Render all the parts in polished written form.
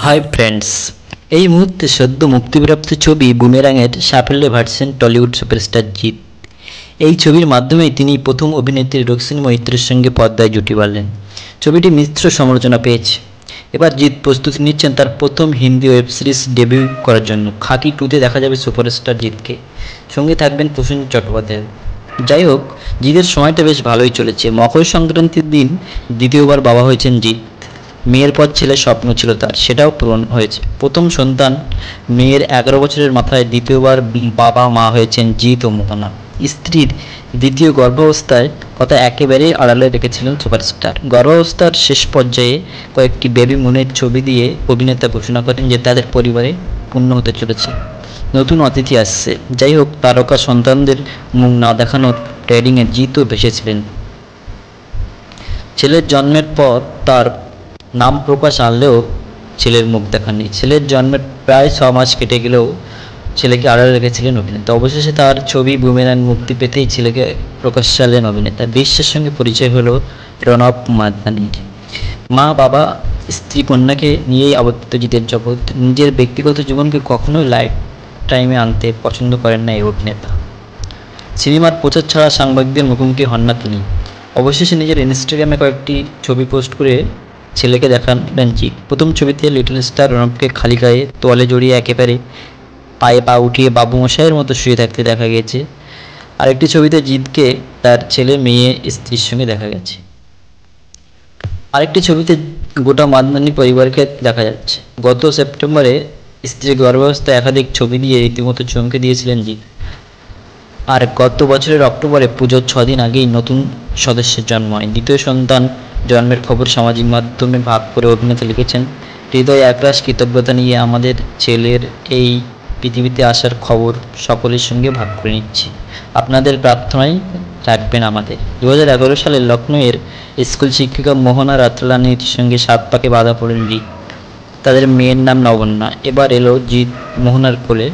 Hi friends, এই মুহূর্তে সদ্য মুক্তিপ্রাপ্ত ছবি বুমেরাংয়ের সাফল্যে ভাসছেন টলিউড সুপারস্টার জিৎ। এই ছবির মাধ্যমেই তিনি প্রথম অভিনেত্রী রোকসানি মৈত্রের সঙ্গে পর্দায় জুটি বাঁধলেন। ছবিটি মিশ্র সমালোচনা পেয়েছে। এবার জিৎ প্রস্তুতি নিচ্ছেন তার প্রথম হিন্দি ওয়েব সিরিজ ডেবিউ করার জন্য। খাকি 2-তে দেখা যাবে সুপারস্টার জিৎকে, সঙ্গে থাকবেন প্রসেনজিৎ চট্টোপাধ্যায়। যাই হোক, জিতের সময়টা বেশ ভালোই চলেছে। মকর সংক্রান্তির দিন দ্বিতীয়বার বাবা হয়েছেন জিৎ। মেয়ের পর ছেলের স্বপ্ন ছিল তার, সেটাও পূরণ হয়েছে। প্রথম সন্তান মেয়ের 11 বছরের মাথায় দ্বিতীয়বার বাবা মা হয়েছেন জিৎ ও মোহনা। স্ত্রীর দ্বিতীয় গর্ভাবস্থায় কথা একেবারেই আড়ালে রেখেছিলেন সুপারস্টার। গর্ভাবস্থার শেষ পর্যায়ে কয়েকটি বেবি মুনের ছবি দিয়ে অভিনেতা ঘোষণা করেন যে তাদের পরিবারে পূর্ণ হতে চলেছে, নতুন অতিথি আসছে। যাই হোক, তারকা সন্তানদের মুখ না দেখানোর ট্রেডিংয়ে জিতও ভেসেছিলেন। ছেলের জন্মের পর তার নাম প্রকাশ আনলেও ছেলের মুখ দেখাননি। ছেলের জন্মের প্রায় 6 মাস কেটে গেলেও ছেলেকে আড়ালে রেখেছিলেন অভিনেতা। অবশেষে তার ছবি বুমেরাং মুক্তি পেতেই ছেলেকে প্রকাশ চাইলেন অভিনেতা। বিশ্বের সঙ্গে পরিচয় হলো রণব মাদনানির। মা, বাবা, স্ত্রী, কন্যাকে নিয়েই আবর্তিত জিতের জগৎ। নিজের ব্যক্তিগত জীবনকে কখনোই লাইফ টাইমে আনতে পছন্দ করেন না এই অভিনেতা। সিনেমার প্রচার ছাড়া সাংবাদিকদের মুখোমুখি হন না তিনি। অবশেষে নিজের ইনস্টাগ্রামে কয়েকটি ছবি পোস্ট করে ছেলেকে দেখালেন জিৎ। প্রথম ছবিতে লিটল স্টার রণবকে খালি গায়ে তোয়ালে জড়িয়ে একেবারে পায়ে পা উঠিয়ে বাবু মশাইয়ের মতো শুয়ে থাকতে দেখা গেছে। আরেকটি ছবিতে জিৎকে তার ছেলে, মেয়ে, স্ত্রীর সঙ্গে দেখা গেছে। আরেকটি ছবিতে গোটা মাদনানি পরিবারকে দেখা যাচ্ছে। গত সেপ্টেম্বরে স্ত্রীর গর্ভাবস্থায় একাধিক ছবি দিয়ে রীতিমতো চমকে দিয়েছিলেন জিৎ। আর গত বছরের অক্টোবরে পুজোর 6 দিন আগেই নতুন সদস্যের জন্ম হয়। দ্বিতীয় সন্তান জন্মের খবর সামাজিক মাধ্যমে ভাগ করে অভিনেতা লিখেছেন, হৃদয়ে একরাশ কৃতজ্ঞতা নিয়ে আমাদের ছেলের এই পৃথিবীতে আসার খবর সকলের সঙ্গে ভাগ করে নিচ্ছি। আপনাদের প্রার্থনায় রাখবেন আমাদের। 2011 সালে লখনৌয়ের স্কুল শিক্ষিকা মোহনা রাতলানির সঙ্গে 7 পাকে বাঁধা পড়েন জিৎ। তাদের মেয়ের নাম নবন্যা। এবার এলো জিৎ মোহনার কোলে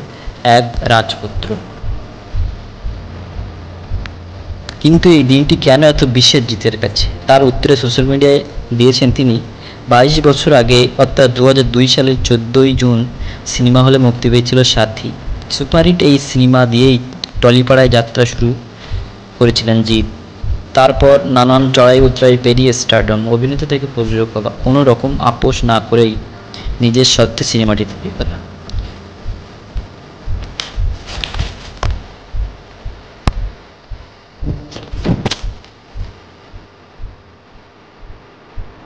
এক রাজপুত্র। কিন্তু এই দিনটি কেন এত বিশেষ জিতের কাছে, তার উত্তরে সোশ্যাল মিডিয়ায় দিয়েছেন তিনি। 22 বছর আগে, অর্থাৎ 2002 সালের 14ই জুন সিনেমা হলে মুক্তি পেয়েছিল সাথী। সুপারহিট এই সিনেমা দিয়েই টলিপাড়ায় যাত্রা শুরু করেছিলেন জিৎ। তারপর নানান চড়াই উতরাই পেরিয়ে স্টারডম, অভিনেতা থেকে প্রযোজক হওয়া, কোনো রকম আপোষ না করেই নিজের স্বত্বে সিনেমাটি তৈরি করা।